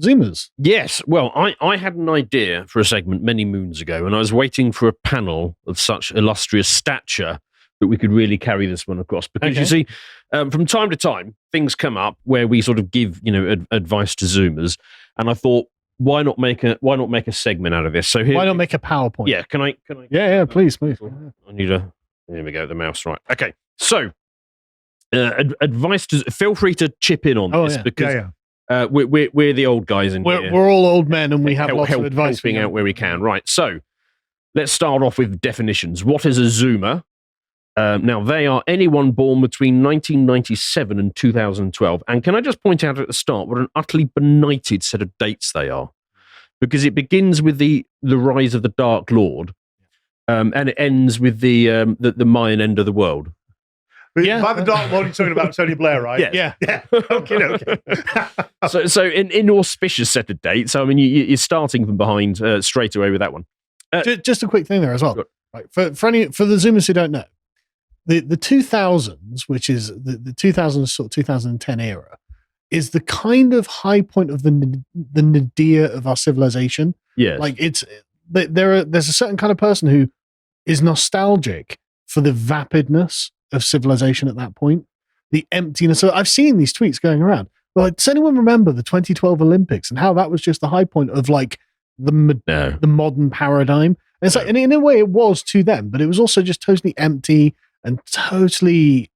Zoomers. Yes. Well, I had an idea for a segment many moons ago, and I was waiting for a panel of such illustrious stature that we could really carry this one across. Because you see, from time to time, things come up where we sort of give, advice to Zoomers, and I thought, why not make a segment out of this? So here, why not make a PowerPoint? Yeah. Can I? Yeah. Please. I need a. There we go. The mouse. Right. Okay. So, advice to. Feel free to chip in on this because. We're the old guys in here. We're all old men, and we have lots of advice. Helping out where we can. Right. So, let's start off with definitions. What is a Zoomer? Now, they are anyone born between 1997 and 2012. And can I just point out at the start what an utterly benighted set of dates they are? Because it begins with the rise of the Dark Lord, and it ends with the Mayan end of the world. By the Dark Lord, you're talking about Tony Blair, right? Yes. Yeah. Okay. So in auspicious set of dates. I mean, you're starting from behind straight away with that one. Just a quick thing there as well. Right. For the Zoomers who don't know, the 2000s, which is the 2000s sort of 2010 era, is the kind of high point of the nadir of our civilization. Yes. Like there's a certain kind of person who is nostalgic for the vapidness of civilization at that point, the emptiness. So I've seen these tweets going around. Well, does anyone remember the 2012 Olympics and how that was just the high point of like the modern paradigm? And it's like, and in a way, it was to them, but it was also just totally empty and totally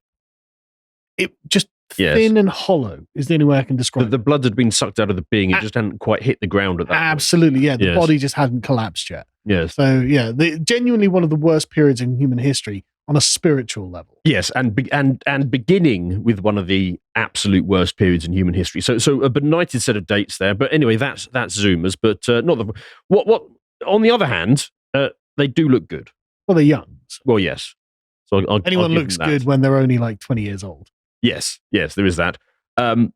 thin and hollow is the only way I can describe it. The blood had been sucked out of the being; it just hadn't quite hit the ground at that point. Absolutely, yeah. The body just hadn't collapsed yet. Yes. So yeah, genuinely one of the worst periods in human history on a spiritual level. Yes, and beginning with one of the absolute worst periods in human history. So a benighted set of dates there. But anyway, that's Zoomers. But not the what. On the other hand, they do look good. Well, they're young. Well, yes. So anyone looks good when they're only like 20 years old. Yes, there is that. But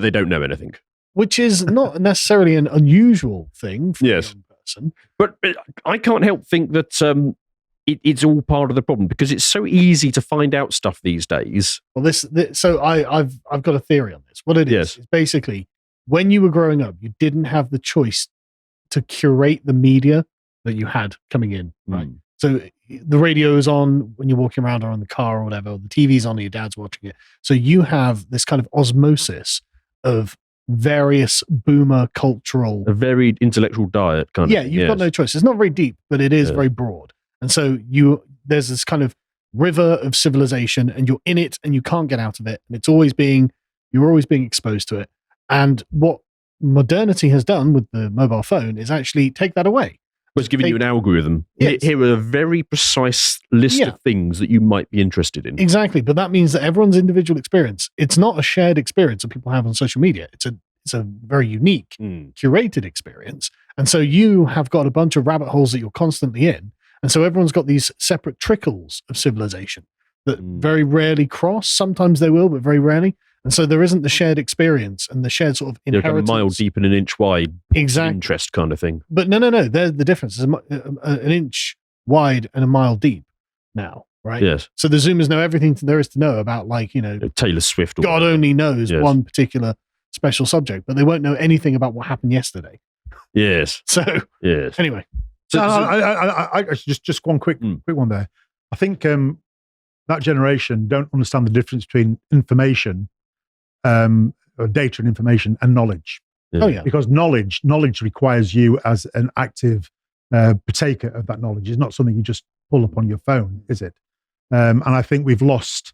they don't know anything, which is not necessarily an unusual thing for a young person. But I can't help think that. It's all part of the problem because it's so easy to find out stuff these days. Well, so I've got a theory on this. What it is basically when you were growing up, you didn't have the choice to curate the media that you had coming in, right? So the radio is on when you're walking around or in the car or whatever, or the TV's on and your dad's watching it. So you have this kind of osmosis of various boomer cultural... A varied intellectual diet kind of. Yeah, you've got no choice. It's not very deep, but it is very broad. And so there's this kind of river of civilization and you're in it and you can't get out of it. And you're always being exposed to it. And what modernity has done with the mobile phone is actually take that away. Well, it's giving you an algorithm. Yes. Here are a very precise list of things that you might be interested in. Exactly. But that means that everyone's individual experience, it's not a shared experience that people have on social media. It's a very unique, curated experience. And so you have got a bunch of rabbit holes that you're constantly in. And so everyone's got these separate trickles of civilization that very rarely cross. Sometimes they will, but very rarely. And so there isn't the shared experience and the shared sort of inheritance. Like a mile deep and an inch wide exactly. interest kind of thing. But no. The difference is an inch wide and a mile deep now, right? Yes. So the Zoomers know everything there is to know about, like, Taylor Swift. God only knows one particular special subject, but they won't know anything about what happened yesterday. Yes. So, anyway. I just one quick one there. I think that generation don't understand the difference between information, or data and information, and knowledge. Oh yeah, because knowledge requires you as an active partaker of that knowledge. It's not something you just pull up on your phone, is it? And I think we've lost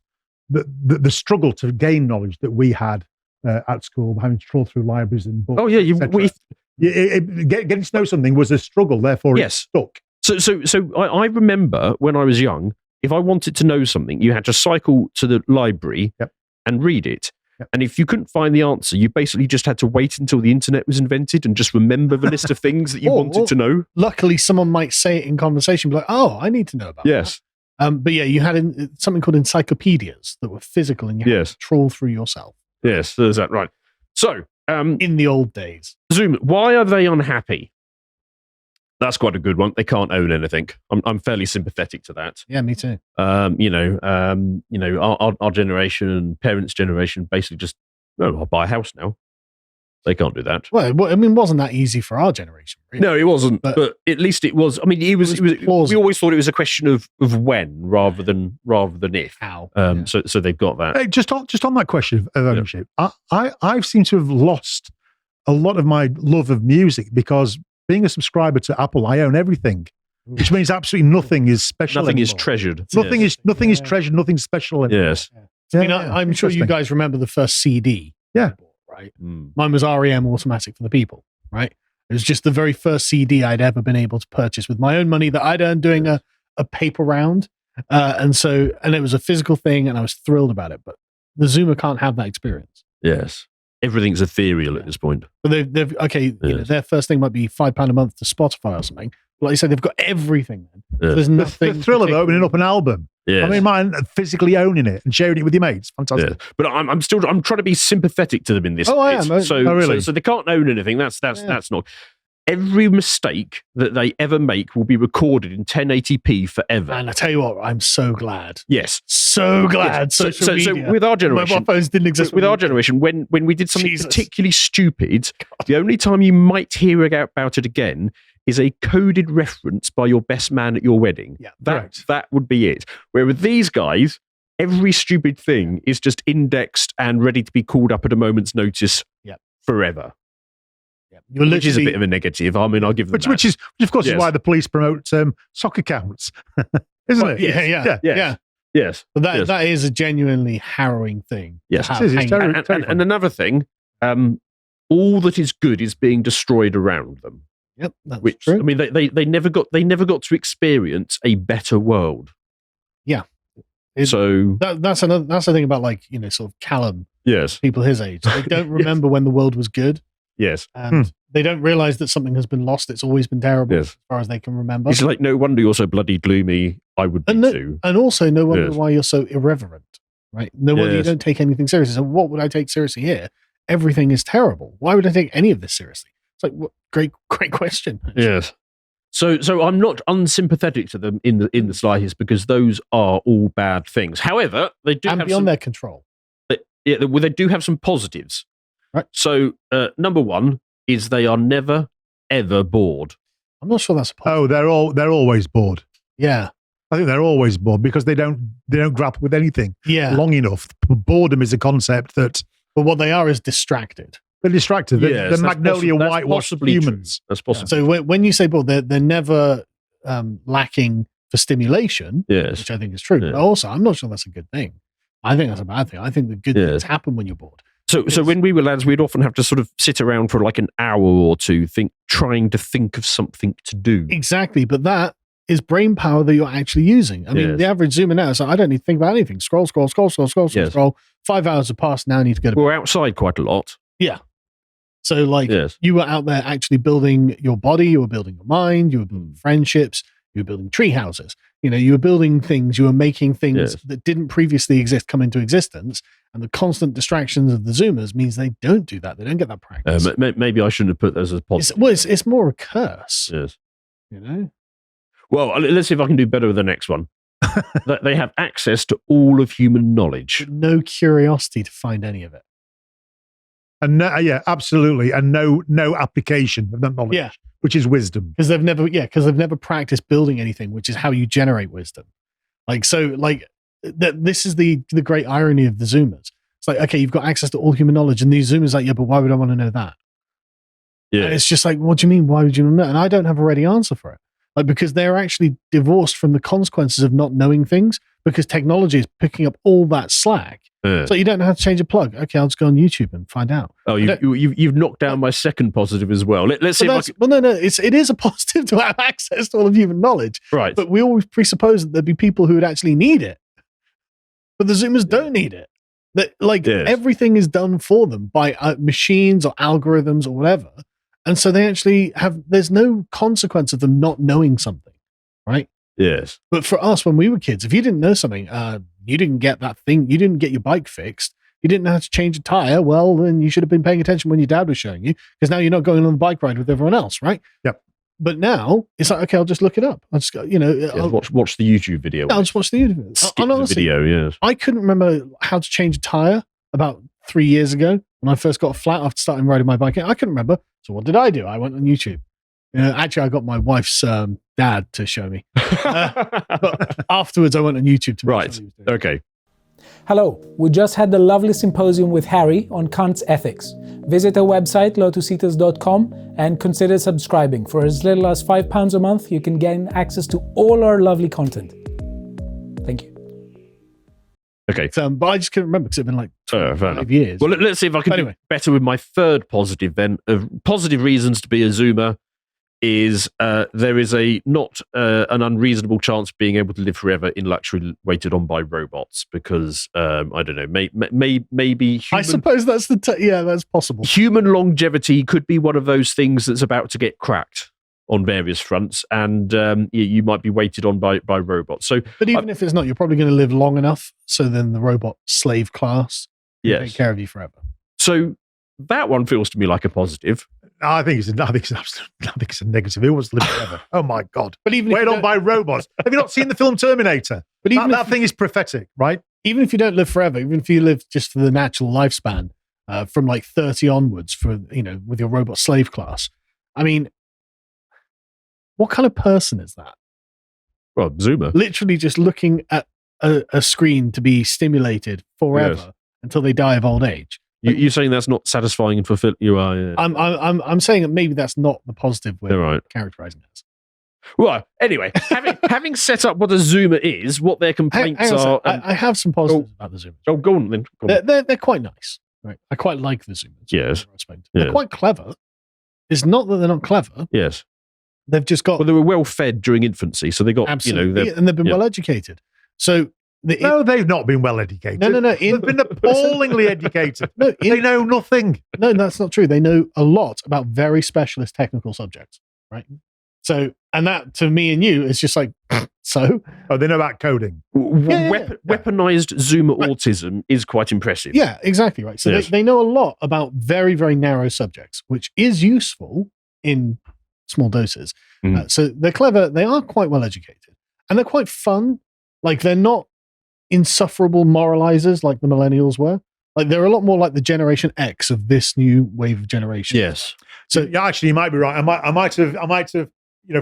the struggle to gain knowledge that we had at school, having to trawl through libraries and books. Oh yeah, getting to know something was a struggle, therefore it stuck. So I remember when I was young, if I wanted to know something, you had to cycle to the library and read it. Yep. And if you couldn't find the answer, you basically just had to wait until the internet was invented and just remember the list of things that you wanted to know. Luckily, someone might say it in conversation, be like, oh, I need to know about that. But yeah, you had something called encyclopedias that were physical and you had to trawl through yourself. Yes, there's that, right. So, in the old days. Zoom, why are they unhappy? That's quite a good one. They can't own anything. I'm fairly sympathetic to that. Yeah, me too. Our generation and parents' generation basically just, I'll buy a house now. They can't do that. Well, I mean, wasn't that easy for our generation? Really? No, it wasn't. But at least it was. I mean, it was. We always thought it was a question of when rather than if. How? So they've got that. Hey, just on that question of ownership, I've seemed to have lost a lot of my love of music because being a subscriber to Apple, I own everything, which means absolutely nothing is special. Nothing anymore. is treasured. Nothing is treasured. Nothing's special anymore. Yes. I mean, I'm sure you guys remember the first CD. Yeah. Right. Mine was REM Automatic for the People. Right. It was just the very first CD I'd ever been able to purchase with my own money that I'd earned doing a paper round. And it was a physical thing, and I was thrilled about it. But the Zoomer can't have that experience. Yes. Everything's ethereal at this point. But they've you know, their first thing might be £5 a month to Spotify or something. But like you said, they've got everything. So there's nothing. The thrill of opening up an album. Yes. I mean, mine physically owning it and sharing it with your mates. Fantastic. Yes. But I'm trying to be sympathetic to them in this. Oh, I am. So they can't own anything. That's not. Every mistake that they ever make will be recorded in 1080p forever. And I tell you what, I'm so glad. Yes. So glad. Yes. So with our generation, mobile phones didn't exist. With our generation, when we did something particularly stupid, the only time you might hear about it again is a coded reference by your best man at your wedding. Yeah, that would be it. Where with these guys, every stupid thing is just indexed and ready to be called up at a moment's notice forever. Which is a bit of a negative. I mean, I'll give them that. Which of course, is why the police promote soccer accounts, isn't it? Yeah. Yes. But that is a genuinely harrowing thing. Yes. And another thing, all that is good is being destroyed around them. Yep, that's true. I mean, they never got to experience a better world. Yeah. That's the thing about, like, you know, sort of Callum. Yes. People his age, they don't remember when the world was good. Yes. And they don't realize that something has been lost. It's always been terrible as far as they can remember. It's like, no wonder you're so bloody gloomy. I would be too. And also, no wonder why you're so irreverent, right? No wonder you don't take anything seriously. So what would I take seriously here? Everything is terrible. Why would I take any of this seriously? It's like, what, great question. Actually. Yes. So I'm not unsympathetic to them in the slightest, because those are all bad things. However, they do have beyond their control. They do have some positives. Right. So, number one is they are never, ever bored. I'm not sure that's a positive. Oh, they're always bored. Yeah. I think they're always bored because they don't grapple with anything long enough. Boredom is a concept that... But what they are is distracted. They're distracted. They're Magnolia whitewashed humans. That's possible. So when you say bored, they're never lacking for stimulation, which I think is true. Yeah. But also, I'm not sure that's a good thing. I think that's a bad thing. I think the good things happen when you're bored. So when we were lads, we'd often have to sort of sit around for like an hour or two, trying to think of something to do. Exactly, but that is brain power that you're actually using. I mean, the average Zoomer now is like, I don't need to think about anything. Scroll. 5 hours have passed. Now I need to go to bed. We're outside quite a lot. Yeah. So you were out there actually building your body, you were building your mind, you were building friendships, you were building tree houses. You know, you were building things, you were making things that didn't previously exist come into existence. And the constant distractions of the Zoomers means they don't do that. They don't get that practice. Maybe I shouldn't have put those as positive. It's more a curse. Yes. You know? Well, let's see if I can do better with the next one. They have access to all of human knowledge. But no curiosity to find any of it. And absolutely. And no application of that knowledge. Yeah. Which is wisdom. Because they've never practiced building anything, which is how you generate wisdom. This is the great irony of the Zoomers. It's like, okay, you've got access to all human knowledge, and these Zoomers are like, yeah, but why would I want to know that? Yeah. And it's just like, what do you mean? Why would you know? And I don't have a ready answer for it. Like, because they're actually divorced from the consequences of not knowing things, because technology is picking up all that slack. So you don't know how to change a plug. Okay, I'll just go on YouTube and find out. Oh, you've knocked down my second positive as well. Let's see if I can... Well, no, it is a positive to have access to all of human knowledge. Right. But we always presuppose that there'd be people who would actually need it. But the Zoomers don't need it. Everything is done for them by machines or algorithms or whatever. And so they actually there's no consequence of them not knowing something, right? Yes. But for us, when we were kids, if you didn't know something, you didn't get that thing, you didn't get your bike fixed, you didn't know how to change a tire, well, then you should have been paying attention when your dad was showing you, because now you're not going on the bike ride with everyone else, right? Yep. But now, it's like, okay, I'll just look it up. I'll just go, watch the YouTube video. I'll just watch the YouTube video. Yes. I couldn't remember how to change a tire about 3 years ago when I first got a flat after starting riding my bike. I couldn't remember. So what did I do? I went on YouTube. Actually, I got my wife's dad to show me. But afterwards, I went on YouTube to make sure he was doing it. Okay. Hello, we just had the lovely symposium with Harry on Kant's ethics. Visit our website, lotuseaters.com, and consider subscribing. For as little as £5 a month, you can gain access to all our lovely content. Thank you. Okay. But I just couldn't remember because it's been like 5 years. Well, let's see if I can do better with my third positive then. Positive reasons to be a Zoomer is there is not an unreasonable chance of being able to live forever in luxury waited on by robots because, I don't know, maybe human, I suppose that's that's possible. Human longevity could be one of those things that's about to get cracked on various fronts, and you might be waited on by robots. But even if it's not, you're probably going to live long enough, so then the robot slave class will take care of you forever. So that one feels to me like a positive. I think it's a negative. Who wants to live forever? Oh my God! But even wait on by robots. Have you not seen the film Terminator? But even that thing is prophetic, right? Even if you don't live forever, even if you live just for the natural lifespan, from like 30 onwards, with your robot slave class. I mean, what kind of person is that? Well, Zoomer. Literally just looking at a screen to be stimulated forever until they die of old age. You're saying that's not satisfying and fulfilling? You are. Yeah. I'm saying that maybe that's not the positive way of characterizing it. Well, anyway, having set up what a Zoomer is, what their complaints are. I have some positives about the Zoomers. Oh, go on then. They're quite nice. Right? I quite like the Zoomers. Yes. They're quite clever. It's not that they're not clever. Yes. They've just got. Well, they were well fed during infancy, so they got absolutely, and they've been well educated. So no, they've not been well educated. No. They've been appallingly educated. They know nothing. No, that's not true. They know a lot about very specialist technical subjects, right? So, and that to me and you is just like so. Oh, they know about coding. Weaponized Zoomer autism is quite impressive. Yeah, exactly right. So they know a lot about very, very narrow subjects, which is useful in small doses. So they're clever. They are quite well educated, and they're quite fun. Like they're not insufferable moralizers like the millennials were. Like they're a lot more like the Generation X of this new wave of generation. Yes. So yeah, actually, you might be right. I might have.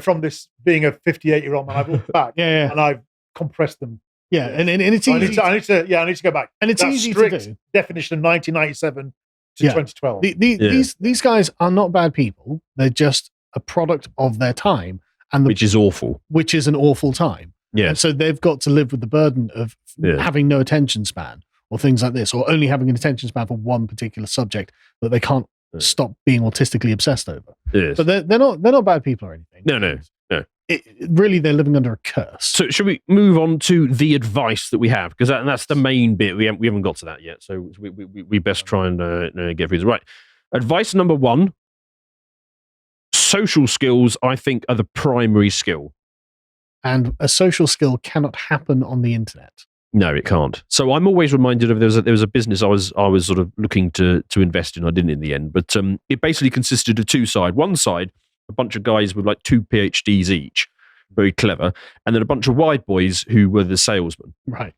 From this being a 58-year-old man, I've looked back and I've compressed them. Yeah, and it's easy. I need to go back. And it's That's easy strict to do. Definition of 1997 to 2012. These guys are not bad people. They're just a product of their time, which is awful. Which is an awful time. Yeah. And so they've got to live with the burden of having no attention span or things like this, or only having an attention span for one particular subject that they can't stop being autistically obsessed over. Yes. But they're not bad people or anything. No. Really, they're living under a curse. So should we move on to the advice that we have? Because that's the main bit. We haven't got to that yet. So we best try and get through this. Right. Advice number 1. Social skills, I think, are the primary skill. And a social skill cannot happen on the internet. No, it can't. So I'm always reminded of there was a business I was sort of looking to invest in. I didn't in the end, but it basically consisted of two sides. One side, a bunch of guys with like 2 PhDs each, very clever, and then a bunch of white boys who were the salesmen. Right.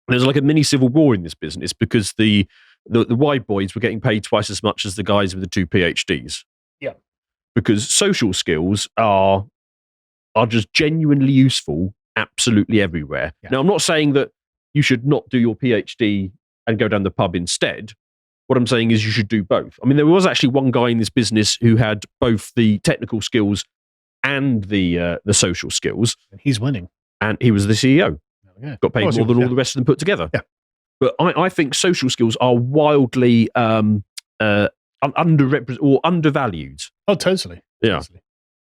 And there's like a mini civil war in this business because the white boys were getting paid twice as much as the guys with the 2 PhDs. Yeah. Because social skills are just genuinely useful absolutely everywhere. Yeah. Now, I'm not saying that you should not do your PhD and go down the pub instead. What I'm saying is you should do both. I mean, there was actually one guy in this business who had both the technical skills and the social skills. And he's winning. And he was the CEO. Yeah. Got paid more than all the rest of them put together. Yeah. But I think social skills are wildly underrepresented or undervalued. Oh, totally. Yeah.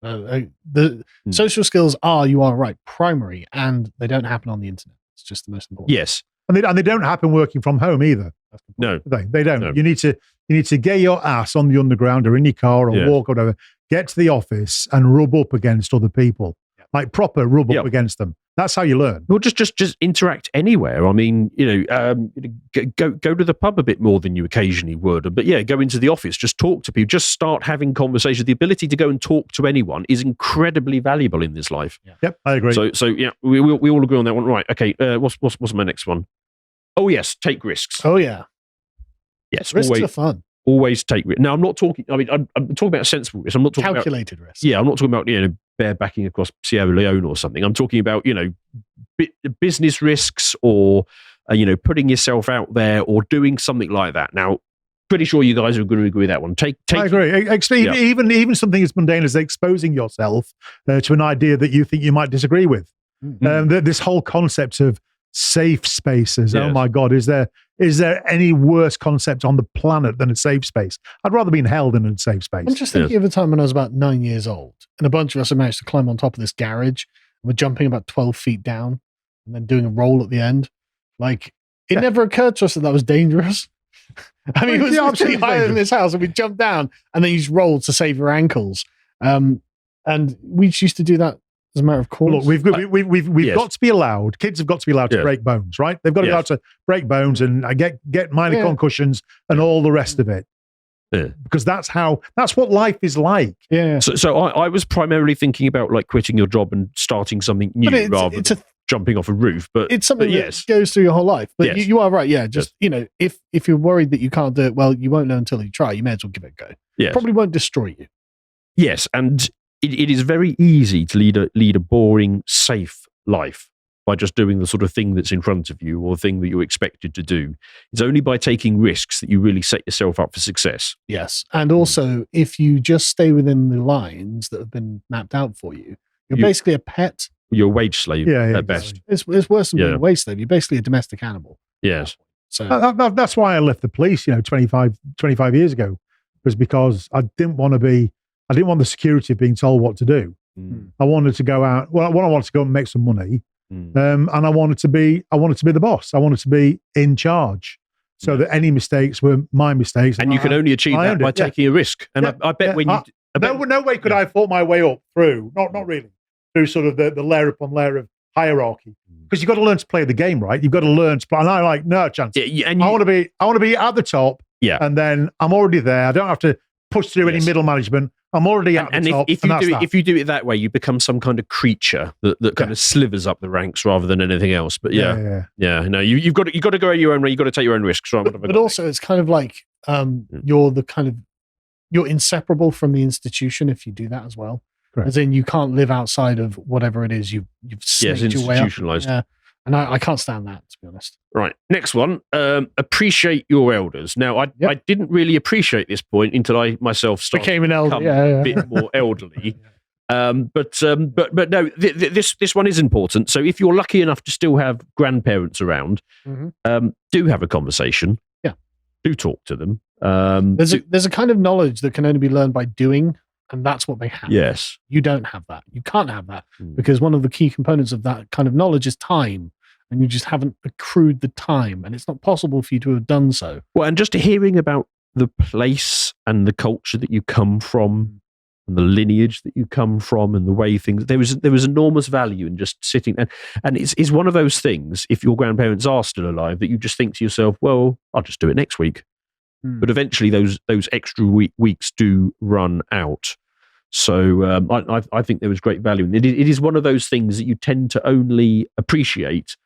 Totally. The social skills you are right, primary, and they don't happen on the internet. It's just the most important. Yes. And they don't happen working from home either. No. They don't. No. You need to get your ass on the underground or in your car or walk or whatever. Get to the office and rub up against other people. Like proper rub up against them. That's how you learn. Well, just interact anywhere. I mean, go to the pub a bit more than you occasionally would. But yeah, go into the office, just talk to people, just start having conversations. The ability to go and talk to anyone is incredibly valuable in this life. Yeah. Yep, I agree. So yeah, we all agree on that one. Right. Okay. What's my next one? Oh yes, take risks. Oh yeah. Yes. Risks are fun. Always take risk. Now, I'm not talking. I mean, I'm talking about sensible risk. I'm not talking Calculated risk. Yeah, I'm not talking about barebacking across Sierra Leone or something. I'm talking about business risks or putting yourself out there or doing something like that. Now, pretty sure you guys are going to agree with that one. I agree. Even something as mundane as exposing yourself to an idea that you think you might disagree with. This whole concept of safe spaces. Yes. Oh my God, is there any worse concept on the planet than a safe space? I'd rather be in hell than in a safe space. I'm just thinking of a time when I was about 9 years old, and a bunch of us had managed to climb on top of this garage. And we're jumping about 12 feet down, and then doing a roll at the end. Like, it never occurred to us that was dangerous. I mean, it was pretty higher in this house, and we jumped down, and then you just rolled to save your ankles. And we just used to do that as a matter of course. Look, we've got to be allowed. Kids have got to be allowed to break bones, right? They've got to be allowed to break bones and get minor concussions and all the rest of it. Yeah. Because that's what life is like. Yeah. So I was primarily thinking about like quitting your job and starting something new rather than jumping off a roof. But it's something that goes through your whole life. But you are right. Yeah. Just if you're worried that you can't do it, well, you won't know until you try. You may as well give it a go. Yes. Probably won't destroy you. Yes, and it is very easy to lead a boring, safe life by just doing the sort of thing that's in front of you or the thing that you're expected to do. It's only by taking risks that you really set yourself up for success. Yes. And also, if you just stay within the lines that have been mapped out for you, you're basically a pet. You're a wage slave at best. It's worse than being a wage slave. You're basically a domestic animal. Yes. So that's why I left the police, 25 years ago, was because I didn't want the security of being told what to do. I wanted to go out. Well, I wanted to go and make some money, and I wanted to be the boss. I wanted to be in charge, so that any mistakes were my mistakes. And you can only achieve that by taking a risk. And I bet no way could I have fought my way up through. Not really through sort of the layer upon layer of hierarchy. Because you've got to learn to play the game, right? You've got to learn to play. And I like no chance. I want to be at the top. Yeah. And then I'm already there. I don't have to push through any middle management. I'm already at the top. If you do it that way, you become some kind of creature that kind of slivers up the ranks rather than anything else. But no, you've got to go your own way. You've got to take your own risks. But also, it's kind of like you're inseparable from the institution if you do that as well. Correct. As in, you can't live outside of whatever it is you've snaked your way up. Institutionalized. Yeah. And I can't stand that, to be honest. Right. Next one. Appreciate your elders. Now, I didn't really appreciate this point until I myself became an elder, a bit more elderly. But no, this one is important. So if you're lucky enough to still have grandparents around, do have a conversation. Yeah. Do talk to them. There's a kind of knowledge that can only be learned by doing. And that's what they have. Yes. You don't have that. You can't have that because one of the key components of that kind of knowledge is time. And you just haven't accrued the time. And it's not possible for you to have done so. Well, and just hearing about the place and the culture that you come from and the lineage that you come from and the way things, there was enormous value in just sitting. And it's one of those things, if your grandparents are still alive, that you just think to yourself, well, I'll just do it next week. But eventually those extra weeks do run out. So I think there was great value. And it is one of those things that you tend to only appreciate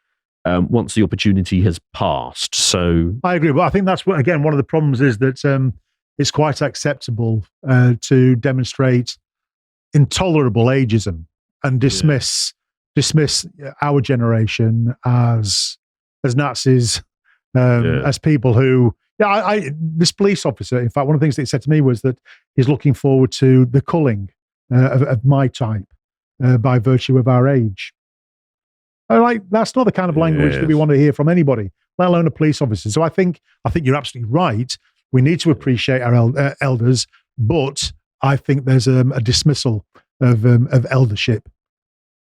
once the opportunity has passed. So I agree. But I think that's one of the problems is that it's quite acceptable to demonstrate intolerable ageism and dismiss our generation as Nazis, as people who. Yeah, this police officer, in fact, one of the things that he said to me was that he's looking forward to the culling of my type by virtue of our age. That's not the kind of language that we want to hear from anybody, let alone a police officer. So I think you're absolutely right. We need to appreciate our elders, but I think there's a dismissal of eldership.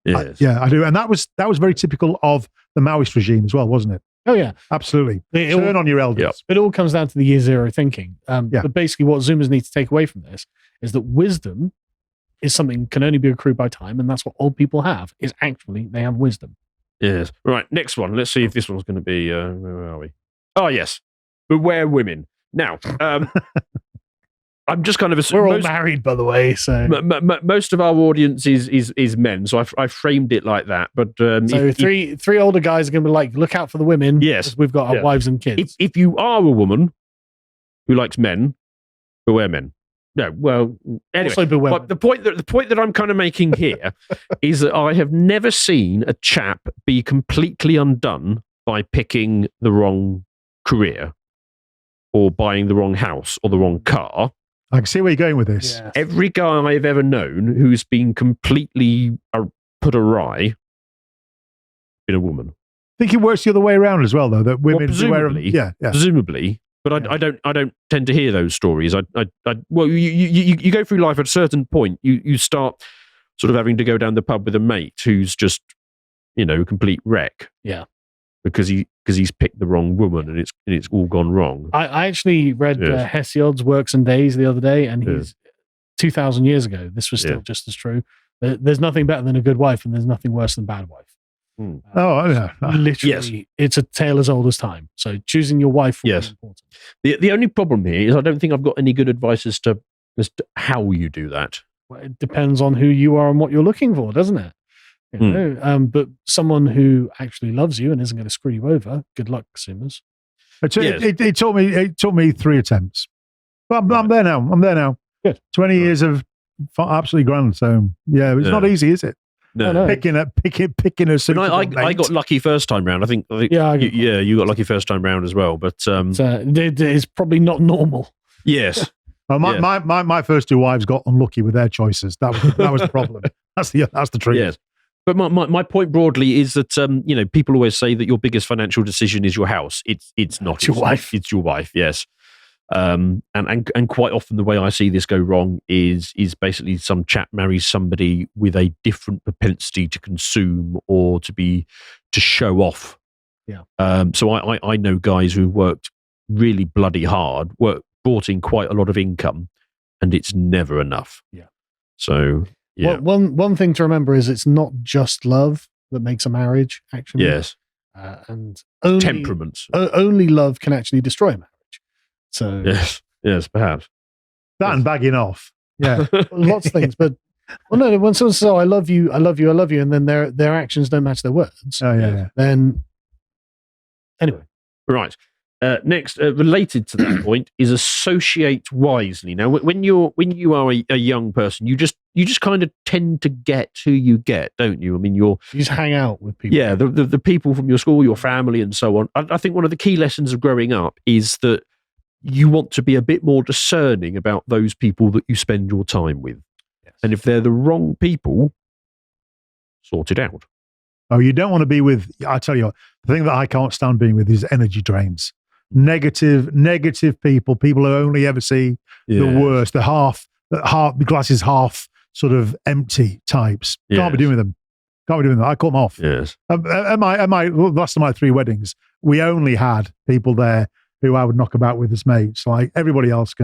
Yes. I do, and that was very typical of the Maoist regime as well, wasn't it? Oh, yeah. Absolutely. Turn on your elders. Yep. It all comes down to the year zero thinking. But basically what Zoomers need to take away from this is that wisdom is something that can only be accrued by time, and that's what old people have, is actually they have wisdom. Yes. Right, next one. Let's see if this one's going to be... where are we? Oh, yes. Beware women. Now, I'm just kind of... We're all married, by the way, so... Most of our audience is men, so I framed it like that. But so three older guys are going to be like, look out for the women. Yes. We've got our wives and kids. If you are a woman, who likes men, beware men. No, well, anyway. Also beware. But the point that I'm kind of making here is that I have never seen a chap be completely undone by picking the wrong career or buying the wrong house or the wrong car. I can see where you're going with this. Yeah. Every guy I've ever known who's been completely put awry, been a woman. I think it works the other way around as well, though. That women beware of, presumably, yeah. presumably. But I don't tend to hear those stories. Well, you go through life at a certain point. You start sort of having to go down the pub with a mate who's just, a complete wreck. Yeah. Because he's picked the wrong woman and it's all gone wrong. I actually read Hesiod's Works and Days the other day, and he's 2,000 years ago. This was still just as true. There's nothing better than a good wife, and there's nothing worse than a bad wife. Literally, it's a tale as old as time. So choosing your wife will be important. The only problem here is I don't think I've got any good advice as to how you do that. Well, it depends on who you are and what you're looking for, doesn't it? But someone who actually loves you and isn't going to screw you over, good luck, consumers. It took me 3 attempts. But I'm there now. Good. 20 years of absolutely grand. So it's not easy, is it? No. Picking a suitable I got lucky first time round. I think you got lucky first time round as well. But it's probably not normal. Yes. Well, my first 2 wives got unlucky with their choices. That was the problem. That's the truth. Yes. But my point broadly is that people always say that your biggest financial decision is your house. It's not. It's your wife. It's your wife. Yes. And quite often the way I see this go wrong is basically some chap marries somebody with a different propensity to consume or to show off. Yeah. So I know guys who worked really bloody hard, brought in quite a lot of income, and it's never enough. Yeah. So yeah. Well, one thing to remember is it's not just love that makes a marriage. Actually, yes. And only temperaments. Only love can actually destroy a marriage. So yes, perhaps that and bagging off. Yeah, lots of things. But no, when someone says, "Oh, I love you," and then their actions don't match their words. Oh yeah. Then anyway, right. Next, related to that point, is associate wisely. Now, when you are a young person, you just kind of tend to get who you get, don't you? I mean, you just hang out with people. Yeah, the people from your school, your family, and so on. I think one of the key lessons of growing up is that you want to be a bit more discerning about those people that you spend your time with. Yes. And if they're the wrong people, sort it out. Oh, you don't want to be with, I tell you, the thing that I can't stand being with is energy drains. Negative people who only ever see the worst, the glass is half sort of empty types. Can't be doing with them. I cut them off. Yes. Last of my 3 weddings, we only had people there who I would knock about with as mates. Like everybody else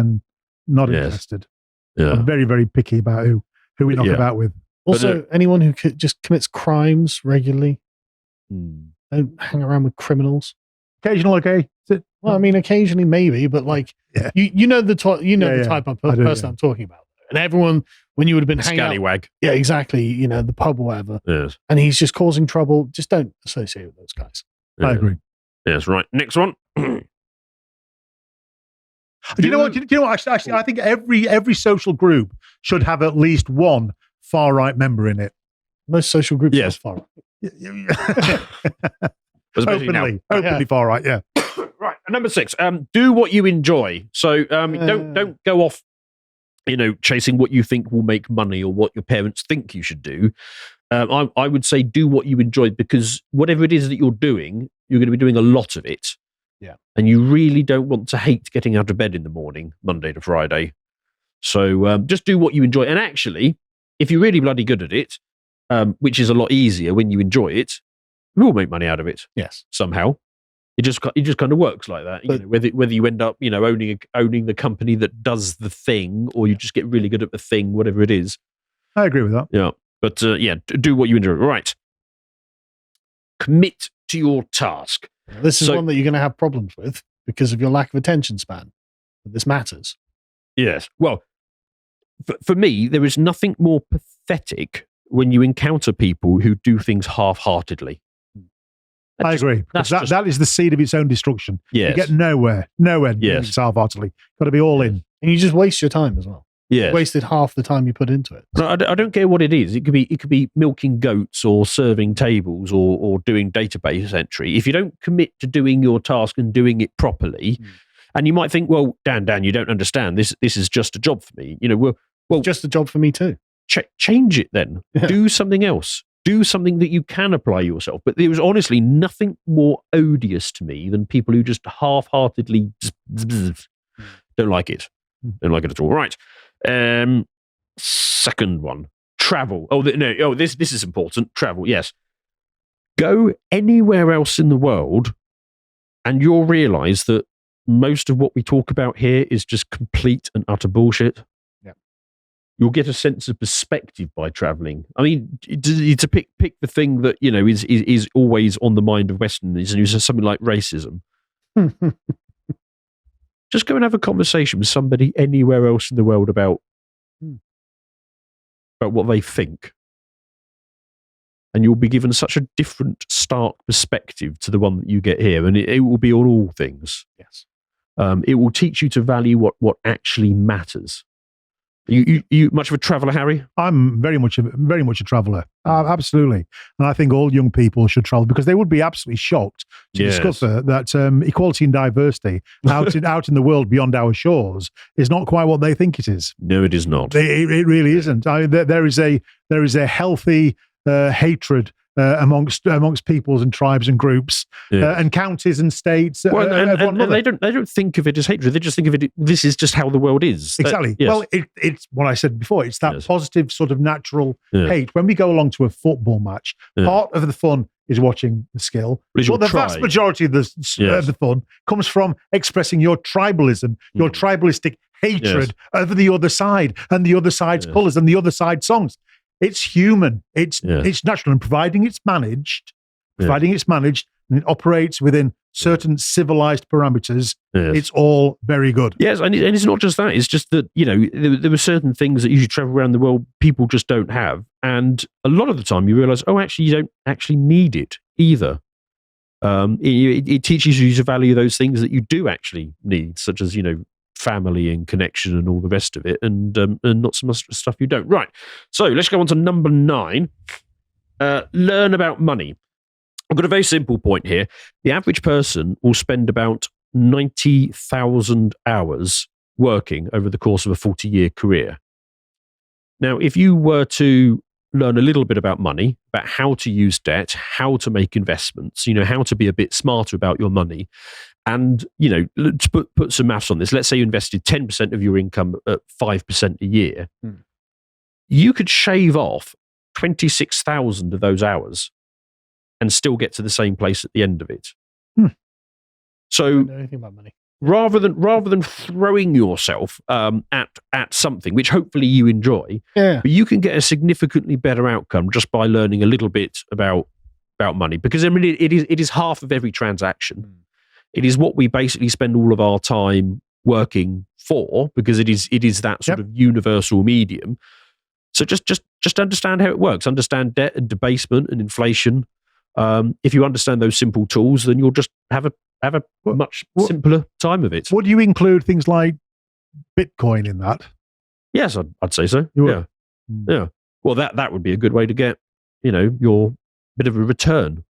not interested. Yeah. I'm very, very picky about who we knock about with. Also, anyone who just commits crimes regularly. Don't hang around with criminals. Occasional, okay. Well, I mean, occasionally maybe, but like you know the type of person I'm talking about. And everyone, when you would have been hanging scallywag. Yeah, exactly. The pub or whatever. Yes. And he's just causing trouble. Just don't associate with those guys. Yeah. I agree. Yes, right. Next one. Do you know what? Actually, I think every social group should have at least one far right member in it. Most social groups are far right. Openly far right. Yeah. Right. Number 6. Do what you enjoy. So don't go off, chasing what you think will make money or what your parents think you should do. I would say do what you enjoy, because whatever it is that you're doing, you're going to be doing a lot of it. Yeah. And you really don't want to hate getting out of bed in the morning, Monday to Friday. So just do what you enjoy. And actually, if you're really bloody good at it, which is a lot easier when you enjoy it, you will make money out of it. Yes. Somehow. It just kind of works like that. But, whether you end up, owning the company that does the thing, or you just get really good at the thing, whatever it is. I agree with that. Yeah. But do what you enjoy. Right. Commit to your task. This is one that you're going to have problems with because of your lack of attention span. But this matters. Yes. Well, for me, there is nothing more pathetic when you encounter people who do things half-heartedly. I agree. That is the seed of its own destruction. Yes. You get nowhere doing Yes. it half-heartedly. Got to be all in. And you just waste your time as well. Yes. Wasted half the time you put into it. No, I don't care what it is. It could be milking goats or serving tables or doing database entry. If you don't commit to doing your task and doing it properly, and you might think, well, Dan, you don't understand. This is just a job for me. Well, It's just a job for me too. change it then. Yeah. Do something else. Do something that you can apply yourself. But there was honestly nothing more odious to me than people who just half-heartedly don't like it. Don't like it at all. Right. Second one. Travel. This is important. Travel, yes. Go anywhere else in the world and you'll realize that most of what we talk about here is just complete and utter bullshit. You'll get a sense of perspective by traveling. I mean, to pick the thing that is always on the mind of Westerners, and it's something like racism. Just go and have a conversation with somebody anywhere else in the world about what they think, and you'll be given such a different, stark perspective to the one that you get here, and it will be on all things. Yes, it will teach you to value what actually matters. You much of a traveller, Harry? I'm very much a traveller. Absolutely. And I think all young people should travel because they would be absolutely shocked to discover that equality and diversity out in the world beyond our shores is not quite what they think it is. No, it is not. It really isn't. There is a healthy hatred amongst peoples and tribes and groups and counties and states. Well, and they don't think of it as hatred. They just think of it. This is just how the world is. Exactly. Yes. Well, it's what I said before. It's that positive sort of natural hate. When we go along to a football match, part of the fun is watching the skill. But the vast majority of the fun comes from expressing your tribalism, your tribalistic hatred over the other side and the other side's colours and the other side's songs. It's human. It's natural, and providing it's managed, and it operates within certain civilized parameters, it's all very good. Yes, and it's not just that. It's just that there were certain things that you should travel around the world people just don't have, and a lot of the time you realise, actually, you don't actually need it either. It teaches you to value those things that you do actually need, such as family and connection and all the rest of it, and not so much stuff you don't. Right. So let's go on to number 9. Learn about money. I've got a very simple point here. The average person will spend about 90,000 hours working over the course of a 40-year career. Now, if you were to learn a little bit about money, about how to use debt, how to make investments, how to be a bit smarter about your money, and, to put some maths on this, let's say you invested 10% of your income at 5% a year, you could shave off 26,000 of those hours and still get to the same place at the end of it. So, I don't know anything about money. Rather than throwing yourself at something which hopefully you enjoy, but you can get a significantly better outcome just by learning a little bit about money. Because it is half of every transaction. It is what we basically spend all of our time working for, because it is that sort of universal medium. So just understand how it works. Understand debt and debasement and inflation. If you understand those simple tools, then you'll just have a much simpler time of it. Would you include things like Bitcoin in that? Yes, I'd say so. Yeah. Well, that would be a good way to get your bit of a return.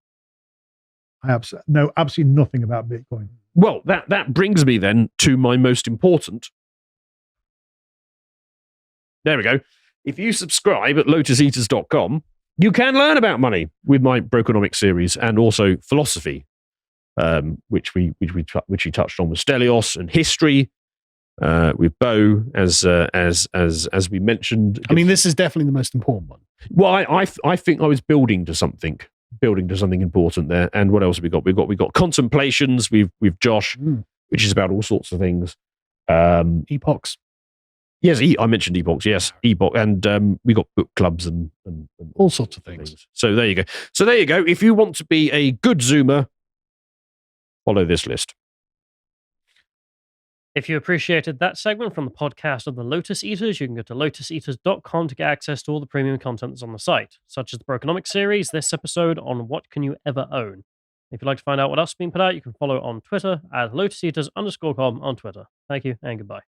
I know absolutely nothing about Bitcoin. Well, that brings me then to my most important. There we go. If you subscribe at lotuseaters.com, you can learn about money with my Brokenomics series and also philosophy, which we touched on with Stelios, and history with Bo, as we mentioned. I mean, this is definitely the most important one. Well, I think I was building to something important there. And what else have we got? We've got contemplations with Josh, which is about all sorts of things. Epochs. Yes, I mentioned epochs. Yes, epoch, and we got book clubs and all sorts of things. So there you go. If you want to be a good Zoomer, follow this list. If you appreciated that segment from the podcast of the Lotus Eaters, you can go to lotuseaters.com to get access to all the premium content that's on the site, such as the Brokenomics series, this episode on What Can You Ever Own? If you'd like to find out what else has been put out, you can follow on Twitter at LotusEaters_com on Twitter. Thank you and goodbye.